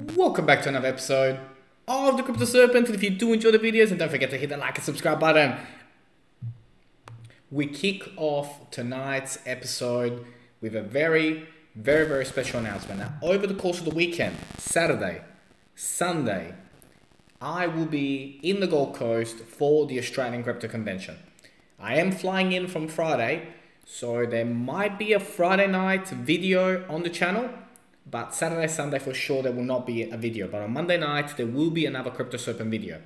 Welcome back to another episode of the Crypto Serpent. And if you do enjoy the videos, and don't forget to hit the like and subscribe button. We kick off tonight's episode with a very special announcement. Now, over the course of the weekend, Saturday, Sunday, I will be in the Gold Coast for the Australian Crypto Convention. I am flying in from Friday, so there might be a Friday night video on the channel. But Saturday, Sunday for sure there will not be a video. But on Monday night there will be another Crypto Serpent video.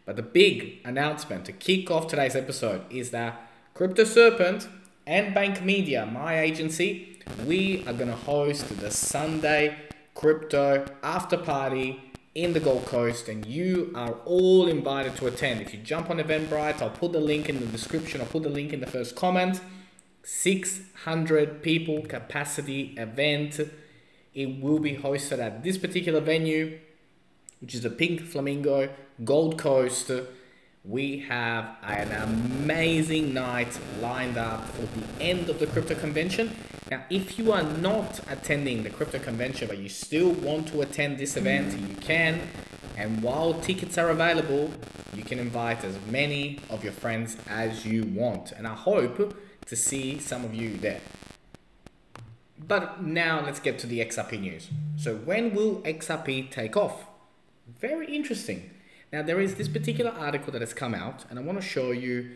But the big announcement to kick off today's episode is that Crypto Serpent and Bank Media, my agency, we are going to host the Sunday Crypto After Party in the Gold Coast, and you are all invited to attend. If you jump on Eventbrite, I'll put the link in the description, I'll put the link in the first comment. 600 people capacity event. It will be hosted at this particular venue, which is the Pink Flamingo, Gold Coast. We have an amazing night lined up for the end of the crypto convention. Now, if you are not attending the crypto convention, but you still want to attend this event, you can. And while tickets are available, you can invite as many of your friends as you want. And I hope to see some of you there. But now let's get to the Xrp news. So when will Xrp take off? Very interesting. Now there is this particular article that has come out, and I want to show you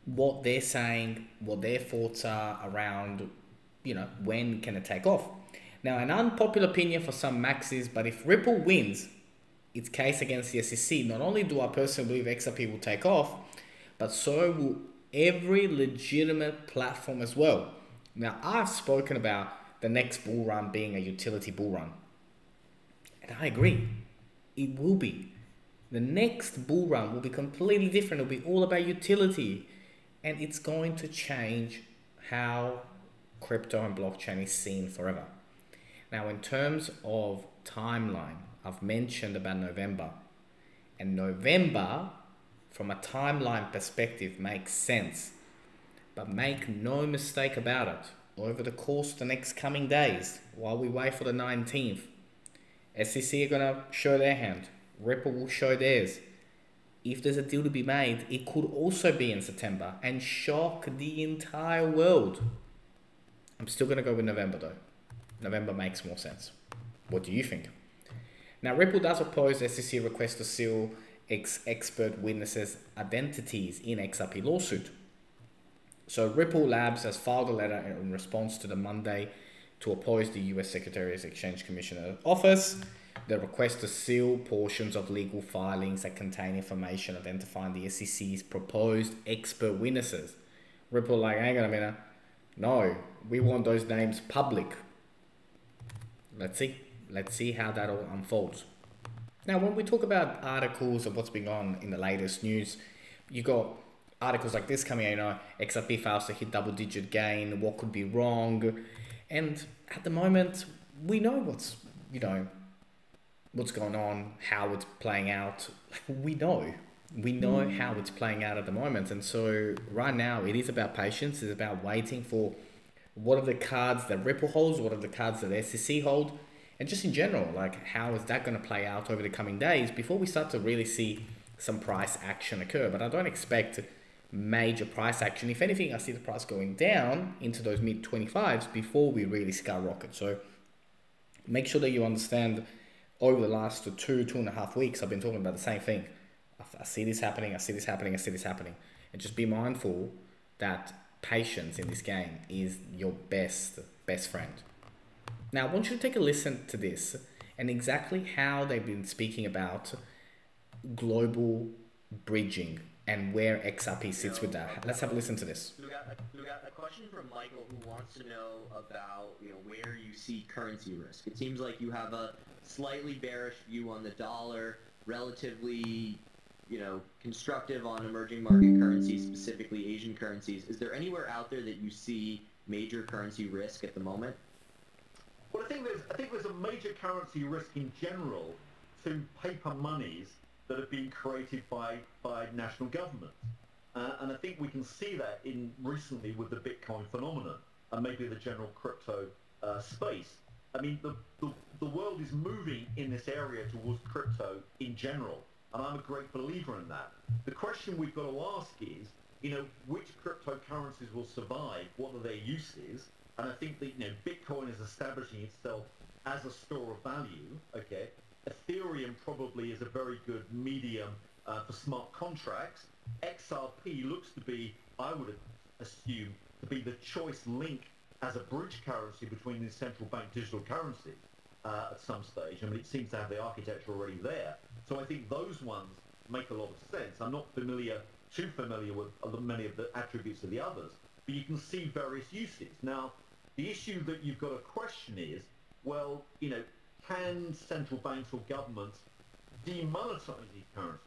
what they're saying, what their thoughts are around, when can it take off. Now, an unpopular opinion for some maxis, but if Ripple wins its case against the SEC, not only do I personally believe Xrp will take off, but so will every legitimate platform as well. Now, I've spoken about the next bull run being a utility bull run. And I agree. It will be. The next bull run will be completely different. It'll be all about utility. And it's going to change how crypto and blockchain is seen forever. Now, in terms of timeline, I've mentioned about November. And November, from a timeline perspective, makes sense. But make no mistake about it, over the course of the next coming days, while we wait for the 19th, SEC are going to show their hand. Ripple will show theirs. If there's a deal to be made, it could also be in September and shock the entire world. I'm still going to go with November though. November makes more sense. What do you think? Now, Ripple does oppose SEC request to seal expert witnesses' identities in Xrp lawsuit. So Ripple Labs has filed a letter in response to the Monday to oppose the US Secretary's Exchange Commissioner office. The request to seal portions of legal filings that contain information identifying the SEC's proposed expert witnesses. Ripple like, hang on a minute. No, we want those names public. Let's see. Let's see how that all unfolds. Now, when we talk about articles of what's been on in the latest news, you got articles like this coming out, XRP fails to hit double-digit gain, what could be wrong? And at the moment, we know what's going on, how it's playing out. We know how it's playing out at the moment. And so right now, it is about patience. It's about waiting for what are the cards that Ripple holds, what are the cards that the SEC hold, and just in general, like how is that going to play out over the coming days before we start to really see some price action occur. But I don't expect major price action. If anything, I see the price going down into those mid 25s before we really skyrocket. So make sure that you understand over the last 2.5 weeks, I've been talking about the same thing. I see this happening, I see this happening, I see this happening. And just be mindful that patience in this game is your best friend. Now, I want you to take a listen to this and exactly how they've been speaking about global bridging and where XRP sits with that. Let's have a listen to this. We got a question from Michael who wants to know about where you see currency risk. It seems like you have a slightly bearish view on the dollar, relatively constructive on emerging market currencies, specifically Asian currencies. Is there anywhere out there that you see major currency risk at the moment? Well, I think there's a major currency risk in general to paper monies that have been created by national governments. And I think we can see that recently with the Bitcoin phenomenon and maybe the general crypto space. I mean, the world is moving in this area towards crypto in general, and I'm a great believer in that. The question we've got to ask is, which cryptocurrencies will survive? What are their uses? And I think that, Bitcoin is establishing itself as a store of value, okay? Ethereum probably is a very good medium for smart contracts. XRP looks to be, I would assume, to be the choice link as a bridge currency between these central bank digital currencies at some stage. I mean, it seems to have the architecture already there. So I think those ones make a lot of sense. I'm not too familiar with many of the attributes of the others, but you can see various uses. Now, the issue that you've got to question is, well, can central banks or governments demonetize these currencies?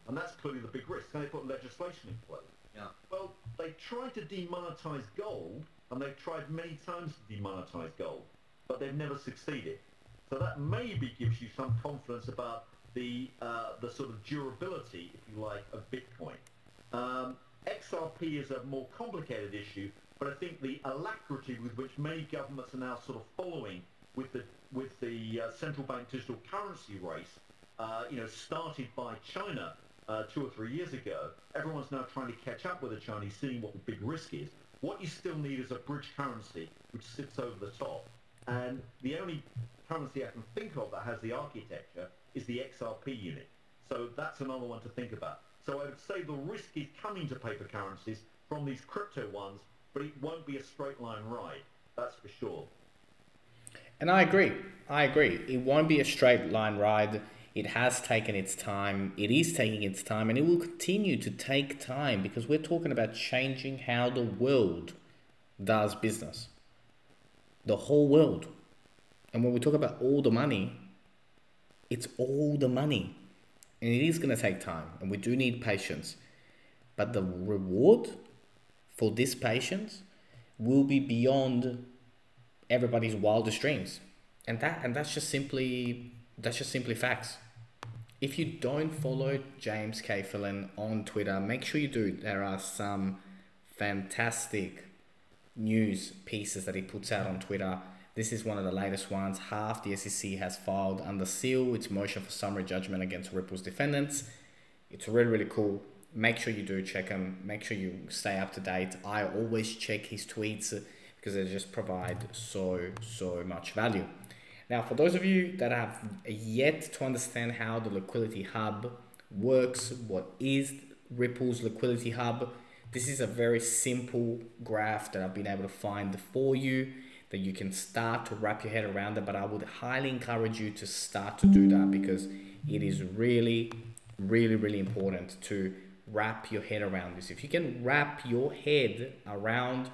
And that's clearly the big risk. Can they put legislation in place? Yeah. Well, they tried to demonetize gold, and they've tried many times to demonetize gold, but they've never succeeded. So that maybe gives you some confidence about the sort of durability, if you like, of Bitcoin. XRP is a more complicated issue, but I think the alacrity with which many governments are now sort of following with the central bank digital currency race, started by China 2 or 3 years ago. Everyone's now trying to catch up with the Chinese, seeing what the big risk is. What you still need is a bridge currency which sits over the top. And the only currency I can think of that has the architecture is the XRP unit. So that's another one to think about. So I would say the risk is coming to paper currencies from these crypto ones, but it won't be a straight line ride. That's for sure. And I agree. It won't be a straight line ride. It has taken its time. It is taking its time, and it will continue to take time because we're talking about changing how the world does business. The whole world. And when we talk about all the money, it's all the money. And it is going to take time, and we do need patience. But the reward for this patience will be beyond everybody's wildest dreams. And that's just simply facts. If you don't follow James Cafelin on Twitter, make sure you do. There are some fantastic news pieces that he puts out on Twitter. This is one of the latest ones. Half the SEC has filed under seal its motion for summary judgment against Ripple's defendants. It's really, really cool. Make sure you do check him. Make sure you stay up to date. I always check his tweets because they just provide so much value. Now, for those of you that have yet to understand how the liquidity hub works, what is Ripple's liquidity hub, this is a very simple graph that I've been able to find for you that you can start to wrap your head around it. But I would highly encourage you to start to do that because it is really, really, really important to wrap your head around this. If you can wrap your head around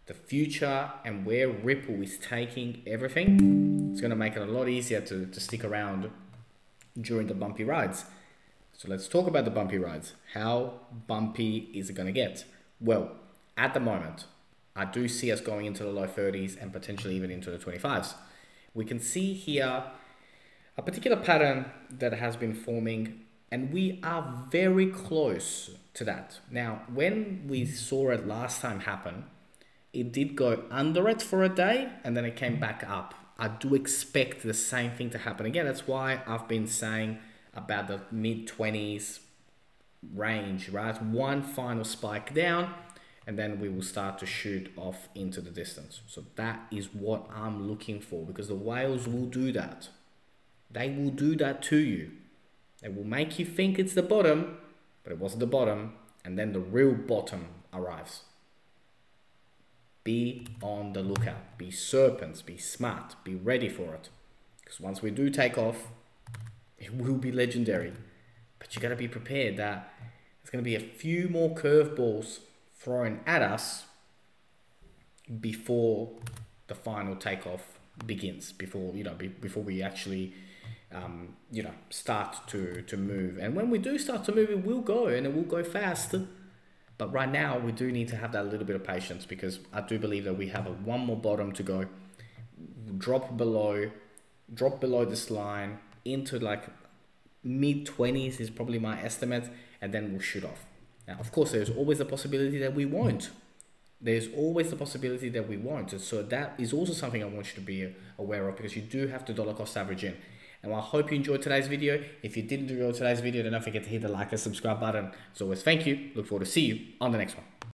the future and where Ripple is taking everything, it's going to make it a lot easier to stick around during the bumpy rides. So let's talk about the bumpy rides. How bumpy is it going to get? Well, at the moment, I do see us going into the low 30s and potentially even into the 25s. We can see here a particular pattern that has been forming, and we are very close to that. Now, when we saw it last time happen, it did go under it for a day and then it came back up. I do expect the same thing to happen again. That's why I've been saying about the mid-20s range, right? One final spike down and then we will start to shoot off into the distance. So that is what I'm looking for because the whales will do that. They will do that to you. They will make you think it's the bottom, but it wasn't the bottom, and then the real bottom arrives. Be on the lookout. Be serpents. Be smart. Be ready for it. Because once we do take off, it will be legendary. But you got to be prepared that there's going to be a few more curveballs thrown at us before the final takeoff begins. Before we actually start to move. And when we do start to move, it will go and it will go fast. But right now, we do need to have that little bit of patience because I do believe that we have one more bottom to go. Drop below this line into like mid-20s is probably my estimate, and then we'll shoot off. Now, of course, there's always a possibility that we won't. there's always the possibility that we won't. So that is also something I want you to be aware of, because you do have to dollar cost average in. And I hope you enjoyed today's video. If you did enjoy today's video, then don't forget to hit the like and subscribe button. As always, thank you. Look forward to see you on the next one.